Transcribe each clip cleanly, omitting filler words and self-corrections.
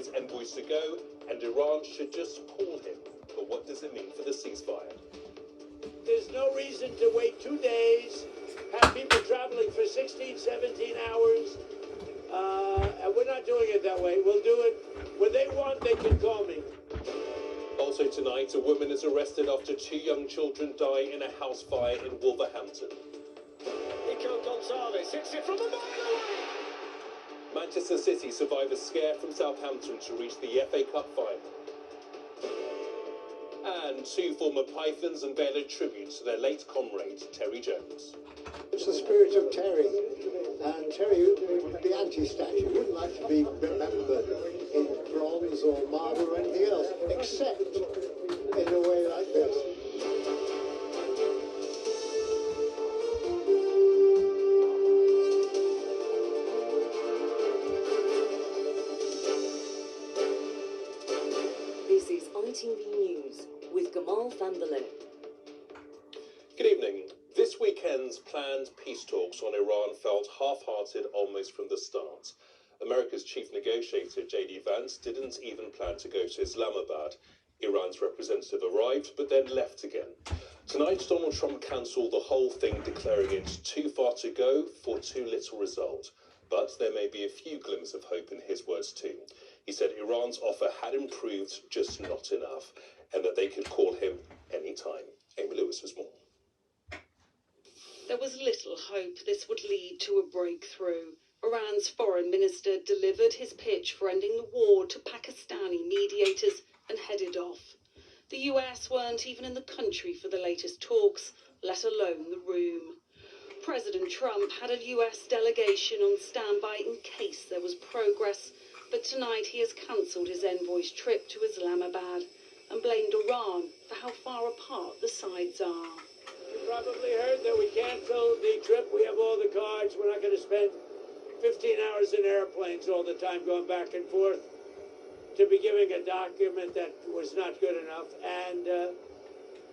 his envoys to go, and Iran should just call him. But what does it mean for the ceasefire? There's no reason to wait 2 days, have people traveling for 16, 17 hours. And we're not doing it that way. We'll do it when they want. They can call me. Also tonight, a woman is arrested after 2 young children die in a house fire in Wolverhampton. Nico Gonzalez hits it from a mile away. Manchester City survive a scare from Southampton to reach the FA Cup final. And 2 former Pythons unveil a tribute to their late comrade, Terry Jones. It's the spirit of Terry. And Terry, the anti-statue, wouldn't like to be remembered in bronze or marble or anything else, except in a way like this. This is ITV News with Gamal Fahnbulleh. Good evening. This weekend's planned peace talks on Iran felt half-hearted almost from the start. America's chief negotiator, J.D. Vance, didn't even plan to go to Islamabad. Iran's representative arrived, but then left again. Tonight, Donald Trump cancelled the whole thing, declaring it too far to go for too little result. But there may be a few glimmers of hope in his words too. He said Iran's offer had improved, just not enough, and that they could call him any time. Amy Lewis has more. There was little hope this would lead to a breakthrough. Iran's foreign minister delivered his pitch for ending the war to Pakistani mediators and headed off. The US weren't even in the country for the latest talks, let alone the room. President Trump had a US delegation on standby in case there was progress, but tonight he has cancelled his envoy's trip to Islamabad and blamed Iran for how far apart the sides are. You probably heard that we canceled the trip. We have all the cards. We're not going to spend 15 hours in airplanes all the time going back and forth to be giving a document that was not good enough. And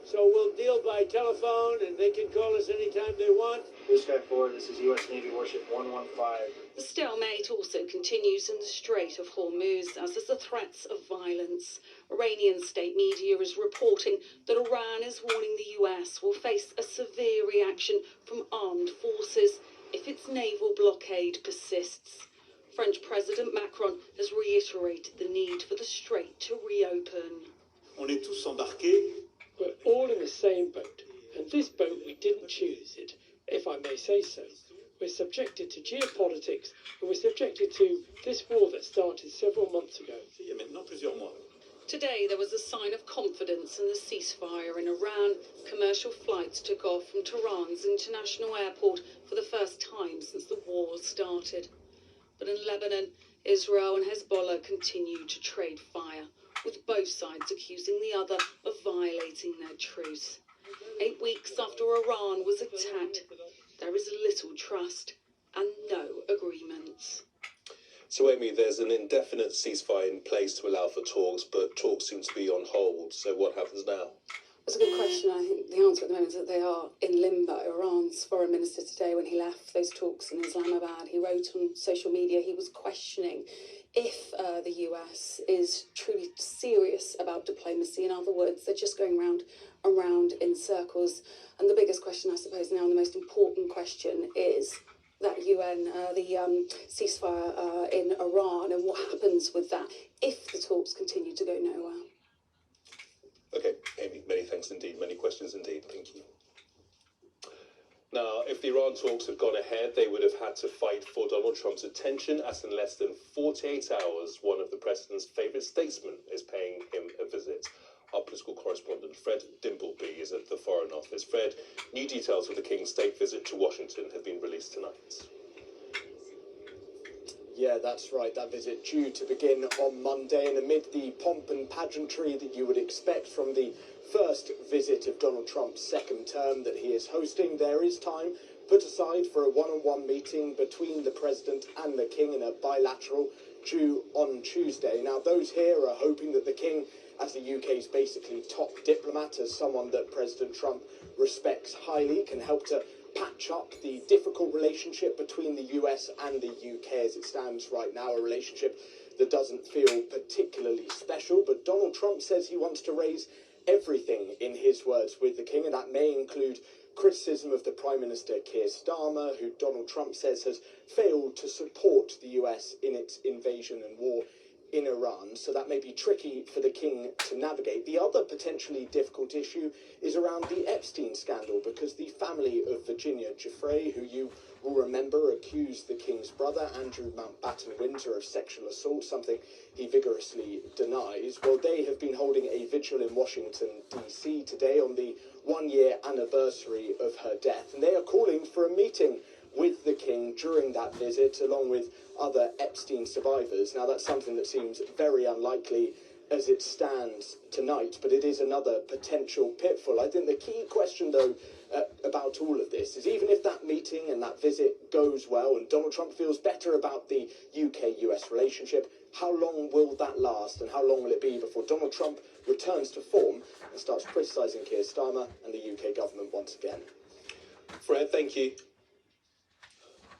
so we'll deal by telephone, and they can call us anytime they want. Newscaster 4, this is U.S. Navy Warship 115. The stalemate also continues in the Strait of Hormuz, as is the threats of violence. Iranian state media is reporting that Iran is warning the US will face a severe reaction from armed forces if its naval blockade persists. French President Macron has reiterated the need for the strait to reopen. On est tous embarqués. We're all in the same boat, and this boat we didn't choose it, if I may say so. We're subjected to geopolitics, and we're subjected to this war that started several months ago. Il y a maintenant plusieurs mois. Today there was a sign of confidence in the ceasefire in Iran. Commercial flights took off from Tehran's international airport for the first time since the war started. But in Lebanon, Israel and Hezbollah continue to trade fire, with both sides accusing the other of violating their truce. 8 weeks after Iran was attacked, there is little trust and no agreements. So, Amy, there's an indefinite ceasefire in place to allow for talks, but talks seem to be on hold. So what happens now? That's a good question. I think the answer at the moment is that they are in limbo. Iran's foreign minister today, when he left those talks in Islamabad, he wrote on social media he was questioning if the US is truly serious about diplomacy. In other words, they're just going round and round in circles. And the biggest question, I suppose, now, and the most important question is that the ceasefire in Iran, and what happens with that if the talks continue to go nowhere. Okay, Amy, many thanks indeed. Many questions indeed. Thank you. Now, if the Iran talks had gone ahead, they would have had to fight for Donald Trump's attention, as in less than 48 hours, one of the president's favourite statesmen is paying him a visit. Our political correspondent, Fred Dimbleby, is at the Foreign Office. Fred, new details of the King's state visit to Washington have been released tonight. Yeah, that's right. That visit due to begin on Monday, and amid the pomp and pageantry that you would expect from the first visit of Donald Trump's second term that he is hosting, there is time put aside for a one-on-one meeting between the President and the King in a bilateral due on Tuesday. Now, those here are hoping that the King, as the UK's basically top diplomat, as someone that President Trump respects highly, can help to patch up the difficult relationship between the US and the UK as it stands right now, a relationship that doesn't feel particularly special, but Donald Trump says he wants to raise everything, in his words, with the King, and that may include criticism of the Prime Minister Keir Starmer, who Donald Trump says has failed to support the US in its invasion and war in Iran, so that may be tricky for the King to navigate. The other potentially difficult issue is around the Epstein scandal, because the family of Virginia Giuffre, who you will remember accused the King's brother, Andrew Mountbatten Winter, of sexual assault, something he vigorously denies. Well, they have been holding a vigil in Washington, D.C. today on the one-year anniversary of her death, and they are calling for a meeting with the King during that visit, along with other Epstein survivors. Now, that's something that seems very unlikely as it stands tonight, but it is another potential pitfall. I think the key question, though, about all of this is, even if that meeting and that visit goes well and Donald Trump feels better about the UK-US relationship, how long will that last, and how long will it be before Donald Trump returns to form and starts criticising Keir Starmer and the UK government once again? Fred, thank you.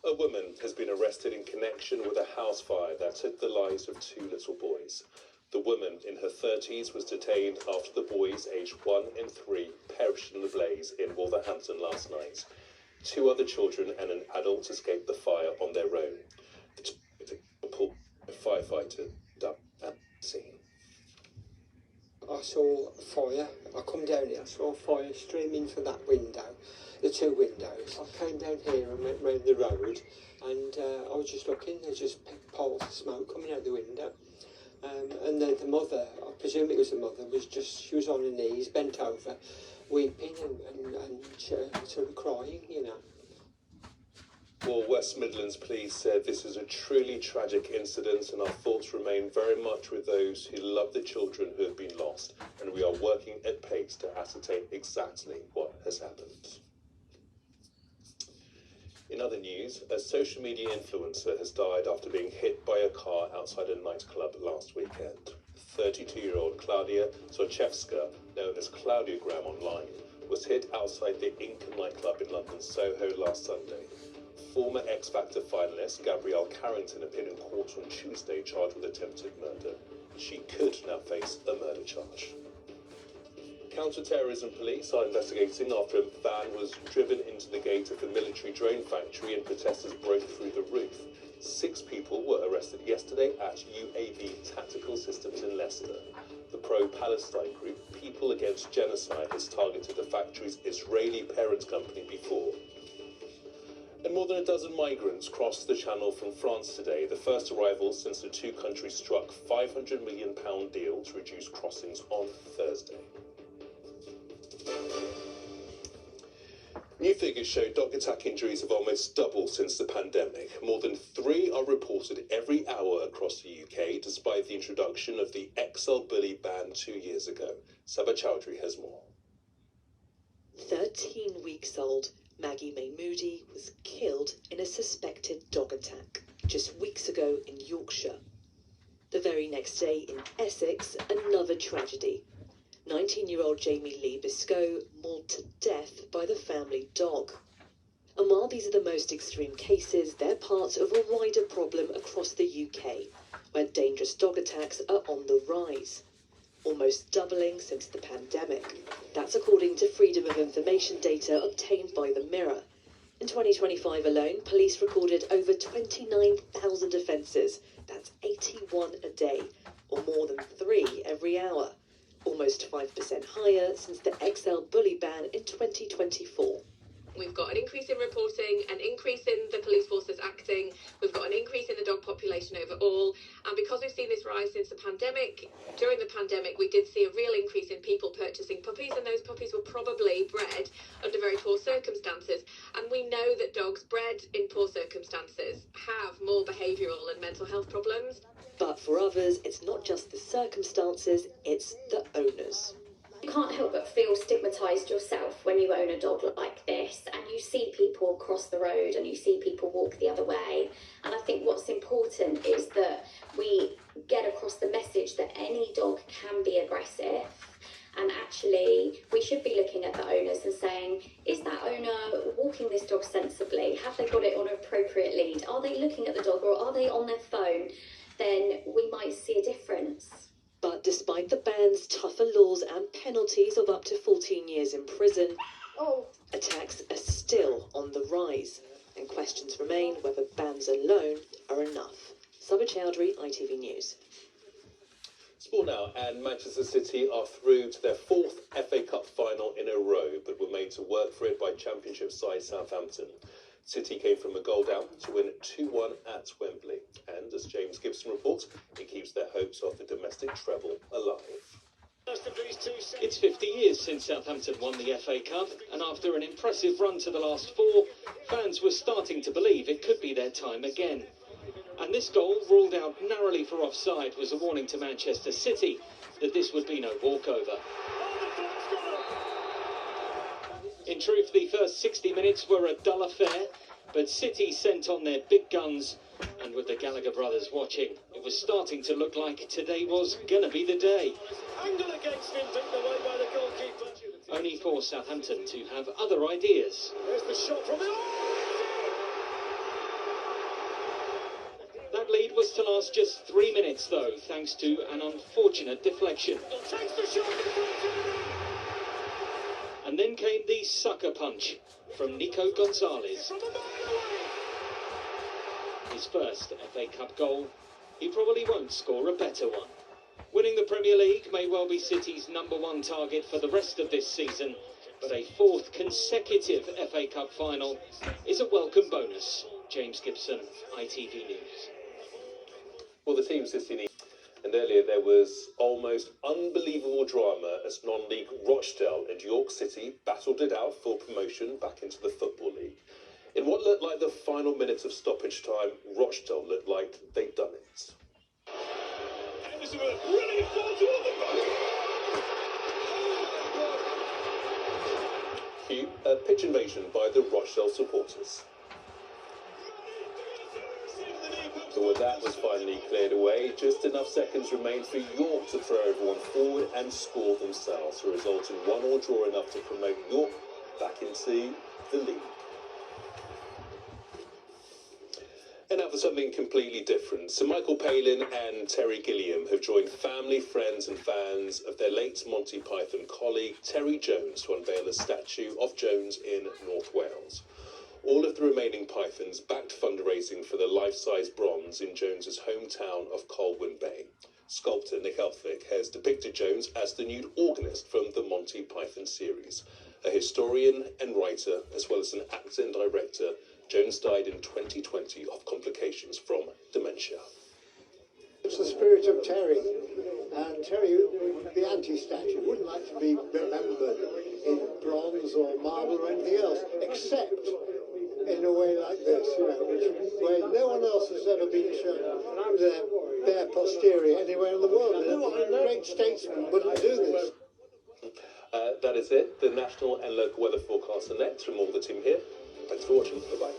A woman has been arrested in connection with a house fire that took the lives of 2 little boys. The woman in her 30s was detained after the boys, aged 1 and 3, perished in the blaze in Wolverhampton last night. 2 other children and an adult escaped the fire on their own. The firefighter died at the scene. I saw fire. I come down here, I saw fire streaming from that window, the 2 windows. I came down here and went round the road, and I was just looking. There's just piles of smoke coming out the window. And the mother, I presume it was the mother, she was on her knees, bent over, weeping and sort of crying, you know. Well, West Midlands Police said this is a truly tragic incident, and our thoughts remain very much with those who love the children who have been lost, and we are working at pace to ascertain exactly what has happened. In other news, a social media influencer has died after being hit by a car outside a nightclub last weekend. 32-year-old Claudia Sochevska, known as Claudiogram online, was hit outside the Inca nightclub in London's Soho last Sunday. Former X Factor finalist Gabrielle Carrington appeared in court on Tuesday charged with attempted murder. She could now face a murder charge. Counter-terrorism police are investigating after a van was driven into the gate of the military drone factory and protesters broke through the roof. 6 people were arrested yesterday at UAV Tactical Systems in Leicester. The pro-Palestine group People Against Genocide has targeted the factory's Israeli parent company before. And more than a dozen migrants crossed the Channel from France today, the first arrival since the 2 countries struck a £500 million deal to reduce crossings on Thursday. New figures show dog attack injuries have almost doubled since the pandemic. More than 3 are reported every hour across the UK, despite the introduction of the XL Bully ban 2 years ago. Sabah Chowdhury has more. 13 weeks old, Maggie May Moody was killed in a suspected dog attack just weeks ago in Yorkshire. The very next day in Essex, another tragedy. 19-year-old Jamie Lee Biscoe mauled to death by the family dog. And while these are the most extreme cases, they're part of a wider problem across the UK, where dangerous dog attacks are on the rise, almost doubling since the pandemic. That's according to Freedom of Information data obtained by the Mirror. In 2025 alone, police recorded over 29,000 offences. That's 81 a day, or more than 3 every hour. Almost 5% higher since the XL Bully ban in 2024. We've got an increase in reporting, an increase in the police forces acting, we've got an increase in the dog population overall, and because we've seen this rise since the pandemic, during the pandemic we did see a real increase in people purchasing puppies, and those puppies were probably bred under very poor circumstances, and we know that dogs bred in poor circumstances have more behavioural and mental health problems. But for others, it's not just the circumstances, it's the owners. You can't help but feel stigmatised yourself when you own a dog like this, and you see people cross the road and you see people walk the other way. And I think what's important is that we get across the message that any dog can be aggressive, and actually we should be looking at the owners and saying, is that owner walking this dog sensibly? Have they got it on an appropriate lead? Are they looking at the dog, or are they on their phone? Then we tougher laws and penalties of up to 14 years in prison. Attacks are still on the rise, and questions remain whether bans alone are enough. Sabah Chowdhury, ITV News. Sport now, and Manchester City are through to their fourth FA Cup final in a row, but were made to work for it by Championship side Southampton. City came from a goal down to win 2-1 at Wembley, and as James Gibson reports, it keeps their hopes of the domestic treble alive. It's 50 years since Southampton won the FA Cup, and after an impressive run to the last four, fans were starting to believe it could be their time again. And this goal, ruled out narrowly for offside, was a warning to Manchester City that this would be no walkover. In truth, the first 60 minutes were a dull affair, but City sent on their big guns, and with the Gallagher brothers watching, it was starting to look like today was gonna be the day. Angle against him, taken away by the goalkeeper. Only for Southampton to have other ideas. There's the shot from the... That lead was to last just 3 minutes, though, thanks to an unfortunate deflection. Takes the shot. And then came the sucker punch from Nico Gonzalez. His first FA Cup goal. He probably won't score a better one. Winning the Premier League may well be City's #1 target for the rest of this season, but a fourth consecutive FA Cup final is a welcome bonus. James Gibson, ITV News. Well, the team City need. And earlier there was almost unbelievable drama as non-league Rochdale and York City battled it out for promotion back into the Football League. In what looked like the final minutes of stoppage time, Rochdale looked like they'd done it. Cue a pitch invasion by the Rochdale supporters. So when that was finally cleared away, just enough seconds remained for York to throw everyone forward and score themselves, to result in 1-1 draw enough to promote York back into the league. And now for something completely different. Sir Michael Palin and Terry Gilliam have joined family, friends and fans of their late Monty Python colleague Terry Jones to unveil a statue of Jones in North Wales. All of the remaining Pythons backed fundraising for the life-size bronze in Jones's hometown of Colwyn Bay. Sculptor Nick Elphick has depicted Jones as the nude organist from the Monty Python series. A historian and writer, as well as an actor and director, Jones died in 2020 of complications from dementia. It's the spirit of Terry, and Terry, the anti-statue, wouldn't like to be remembered in bronze or marble or anything else, except in a way like this, you know, where no one else has ever been shown their posterior anywhere in the world. A great statesman wouldn't do this. That is it. The national and local weather forecast are next from all the team here. Thanks for watching. Bye-bye.